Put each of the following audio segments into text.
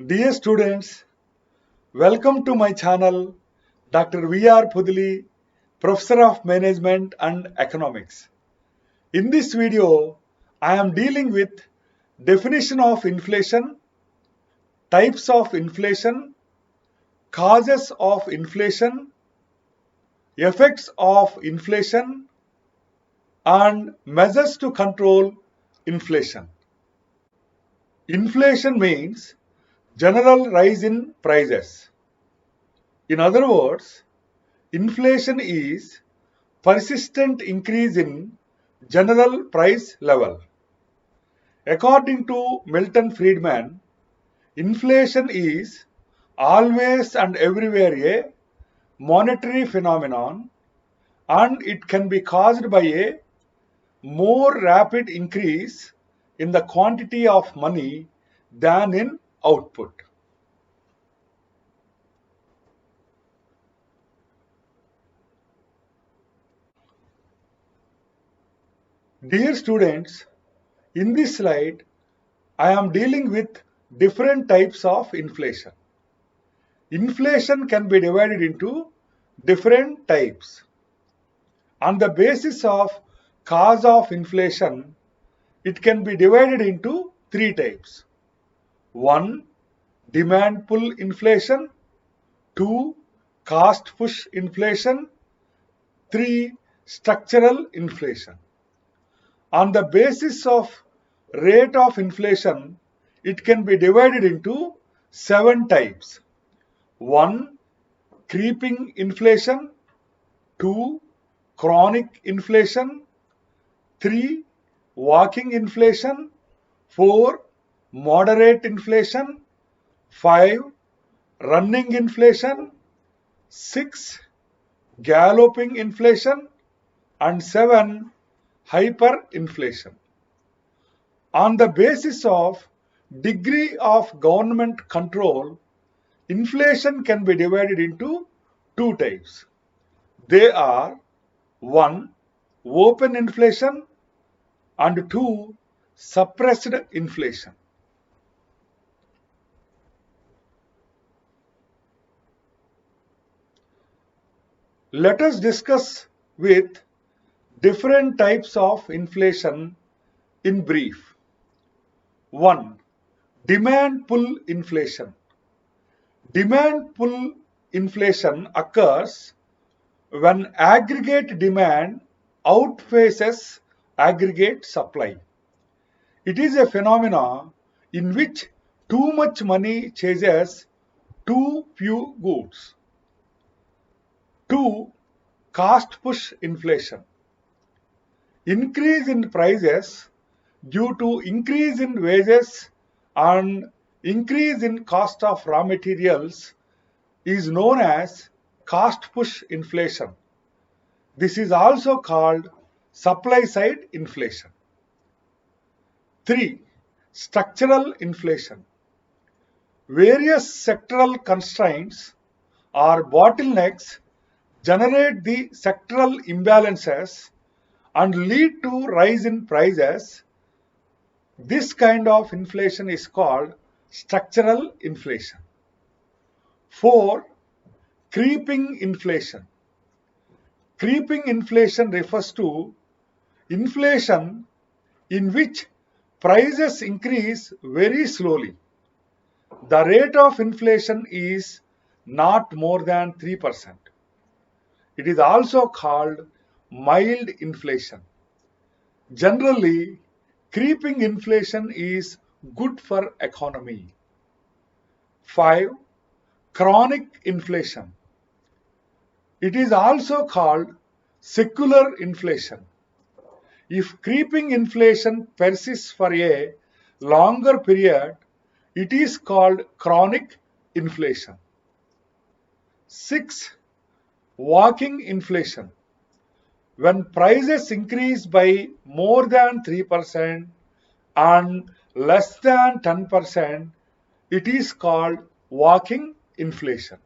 Dear students, welcome to my channel, Dr. V.R. Pudili, Professor of Management and Economics. In this video, I am dealing with definition of inflation, types of inflation, causes of inflation, effects of inflation, and measures to control inflation. Inflation means general rise in prices. In other words, inflation is persistent increase in general price level. According to Milton Friedman, inflation is always and everywhere a monetary phenomenon, and it can be caused by a more rapid increase in the quantity of money than in output. Dear students, in this slide, I am dealing with different types of inflation. Inflation can be divided into different types. On the basis of cause of inflation, it can be divided into three types. 1. Demand pull inflation. 2. Cost push inflation. 3. Structural inflation. On the basis of rate of inflation, it can be divided into 7 types. 1. Creeping inflation. 2. Chronic inflation. 3. Walking inflation. 4. Moderate inflation. 5. Running inflation. 6. Galloping inflation. And 7. Hyperinflation. On the basis of degree of government control, inflation can be divided into 2 types. They are 1. Open inflation and 2. Suppressed inflation. Let us discuss with different types of inflation in brief. 1. Demand pull inflation. Demand pull inflation occurs when aggregate demand outpaces aggregate supply. It is a phenomenon in which too much money chases too few goods. 2. Cost push inflation. Increase in prices due to increase in wages and increase in cost of raw materials is known as cost push inflation. This is also called supply side inflation. 3. Structural inflation. Various sectoral constraints or bottlenecks generate the sectoral imbalances and lead to rise in prices. This kind of inflation is called structural inflation. 4. Creeping inflation. Creeping inflation refers to inflation in which prices increase very slowly. The rate of inflation is not more than 3%. It is also called mild inflation. Generally, creeping inflation is good for economy. 5. Chronic inflation. It is also called secular inflation. If creeping inflation persists for a longer period, it is called chronic inflation. 6. Walking inflation. When prices increase by more than 3% and less than 10%, it is called walking inflation.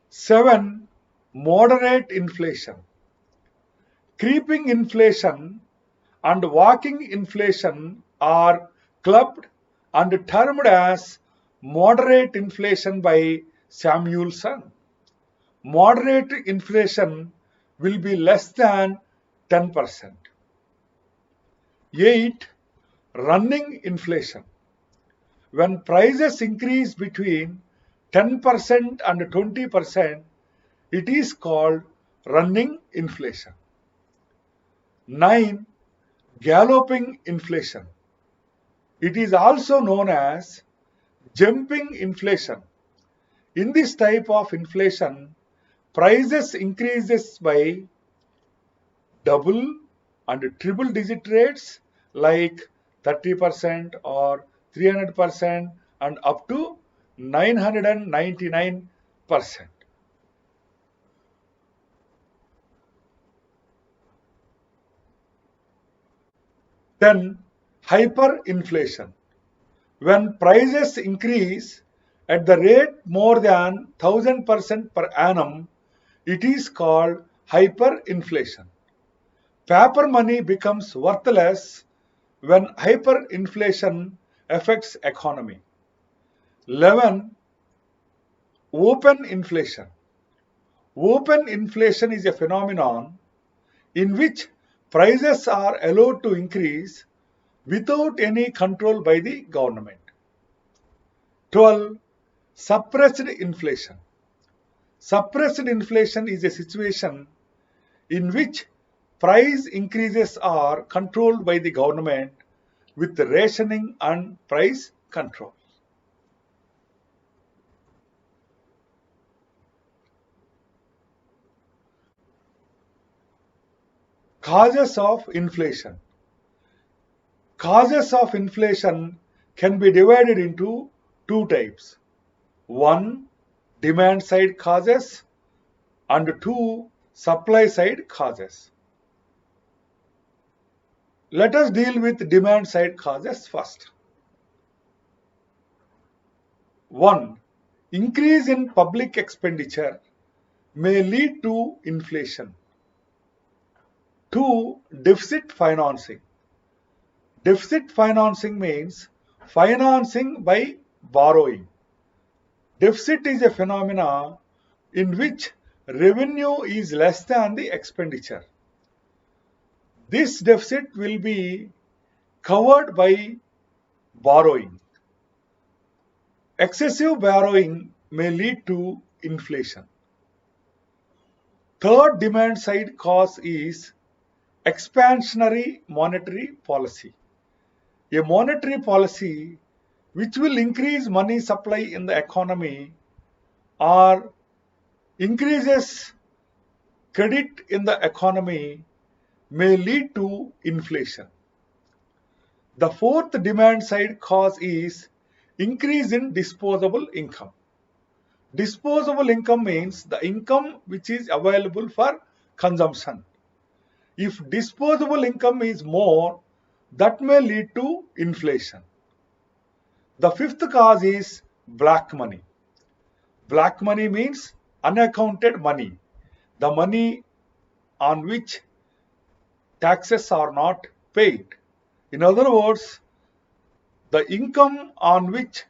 7. Moderate inflation. Creeping inflation and walking inflation are clubbed and termed as Moderate Inflation by Samuelson. Moderate inflation will be less than 10%. 8. Running inflation. When prices increase between 10% and 20%, it is called running inflation. 9. Galloping inflation. It is also known as jumping inflation. In this type of inflation, prices increases by double and triple digit rates like 30% or 300% and up to 999%. Then hyperinflation. When prices increase at the rate more than 1000% per annum, it is called hyperinflation. Paper money becomes worthless when hyperinflation affects economy. 11. Open inflation. Open inflation is a phenomenon in which prices are allowed to increase without any control by the government. 12. Suppressed inflation. Suppressed inflation is a situation in which price increases are controlled by the government with rationing and price control. Causes of inflation. Causes of inflation can be divided into two types. 1. Demand side causes and 2. Supply side causes. Let us deal with demand side causes first. 1. Increase in public expenditure may lead to inflation. 2. Deficit financing. Deficit financing means financing by borrowing. Deficit is a phenomena in which revenue is less than the expenditure. This deficit will be covered by borrowing. Excessive borrowing may lead to inflation. Third demand side cause is expansionary monetary policy. A monetary policy which will increase money supply in the economy or increases credit in the economy may lead to inflation. The fourth demand side cause is increase in disposable income. Disposable income means the income which is available for consumption. If disposable income is more, that may lead to inflation. The fifth cause is black money. Black money means unaccounted money, the money on which taxes are not paid. In other words, the income on which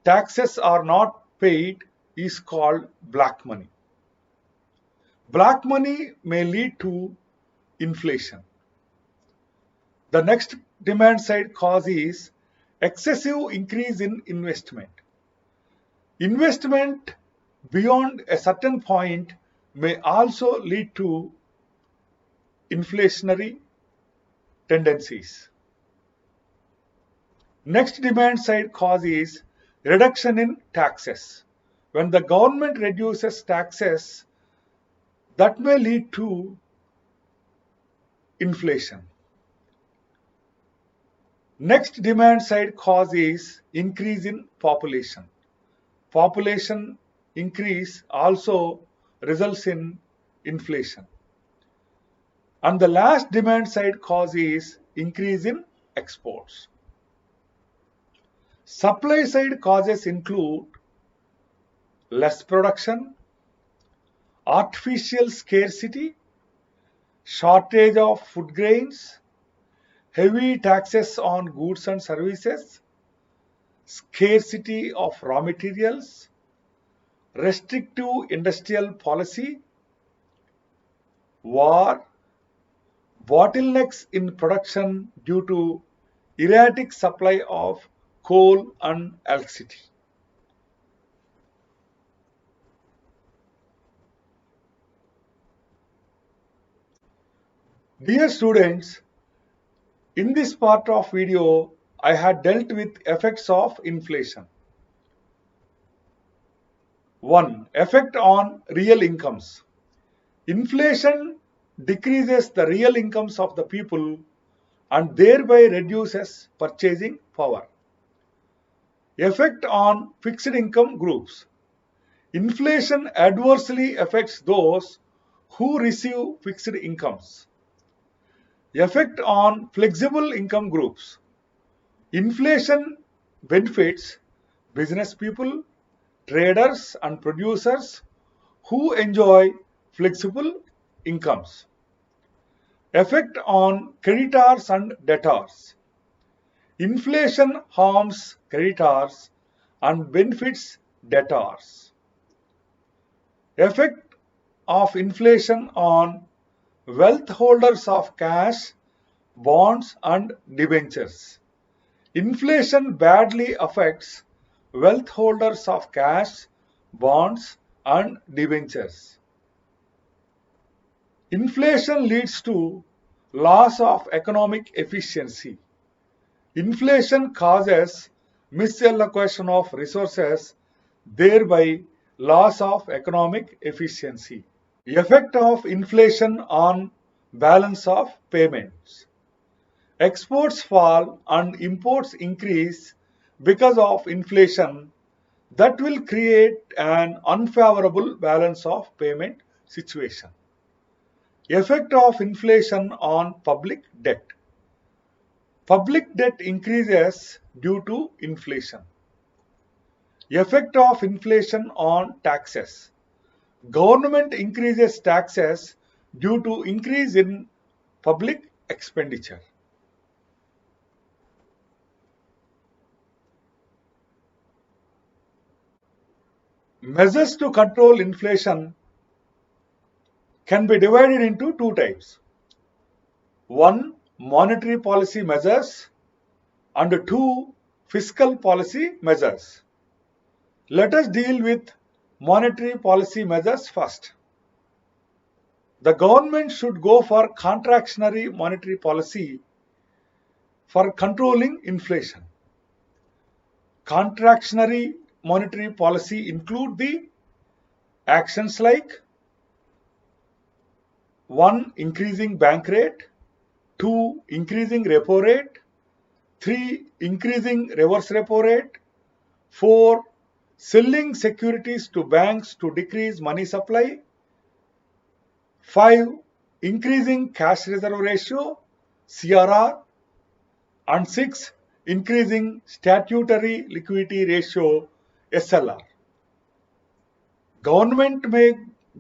taxes are not paid is called black money. Black money may lead to inflation. The next demand side cause is excessive increase in investment. Investment beyond a certain point may also lead to inflationary tendencies. Next demand side cause is reduction in taxes. When the government reduces taxes, that may lead to inflation. Next demand side cause is increase in population. Population increase also results in inflation. And the last demand side cause is increase in exports. Supply side causes include less production, artificial scarcity, shortage of food grains, heavy taxes on goods and services, scarcity of raw materials, restrictive industrial policy, war, bottlenecks in production due to erratic supply of coal and electricity. Dear students, in this part of video, I had dealt with effects of inflation. 1. Effect on real incomes. Inflation decreases the real incomes of the people and thereby reduces purchasing power. Effect on fixed income groups. Inflation adversely affects those who receive fixed incomes. Effect on flexible income groups. Inflation benefits business people, traders and producers who enjoy flexible incomes. Effect on creditors and debtors. Inflation harms creditors and benefits debtors. Effect of inflation on wealth holders of cash, bonds and debentures. Inflation badly affects wealth holders of cash, bonds and debentures. Inflation leads to loss of economic efficiency. Inflation causes misallocation of resources, thereby loss of economic efficiency. Effect of inflation on balance of payments. Exports fall and imports increase because of inflation that will create an unfavorable balance of payment situation. Effect of inflation on public debt. Public debt increases due to inflation. Effect of inflation on taxes. Government increases taxes due to increase in public expenditure. Measures to control inflation can be divided into two types. 1. Monetary policy measures and 2. Fiscal policy measures. Let us deal with monetary policy measures first. The government should go for contractionary monetary policy for controlling inflation. Contractionary monetary policy include the actions like 1. Increasing bank rate, 2. Increasing repo rate, 3. Increasing reverse repo rate, 4. Selling securities to banks to decrease money supply, 5. Increasing cash reserve ratio CRR, and 6. Increasing statutory liquidity ratio SLR. Government may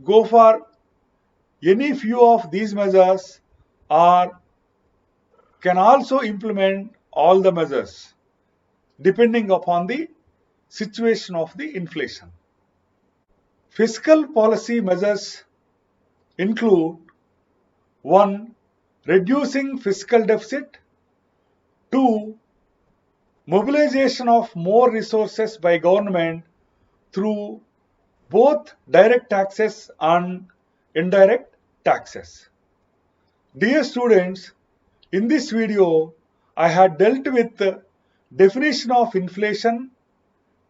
go for any few of these measures or can also implement all the measures depending upon the situation of the inflation. Fiscal policy measures include 1. Reducing fiscal deficit, 2. Mobilization of more resources by government through both direct taxes and indirect taxes. Dear students, in this video, I had dealt with the definition of inflation,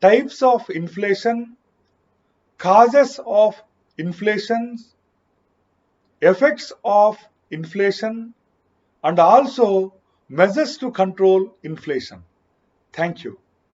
types of inflation, causes of inflation, effects of inflation, and also measures to control inflation. Thank you.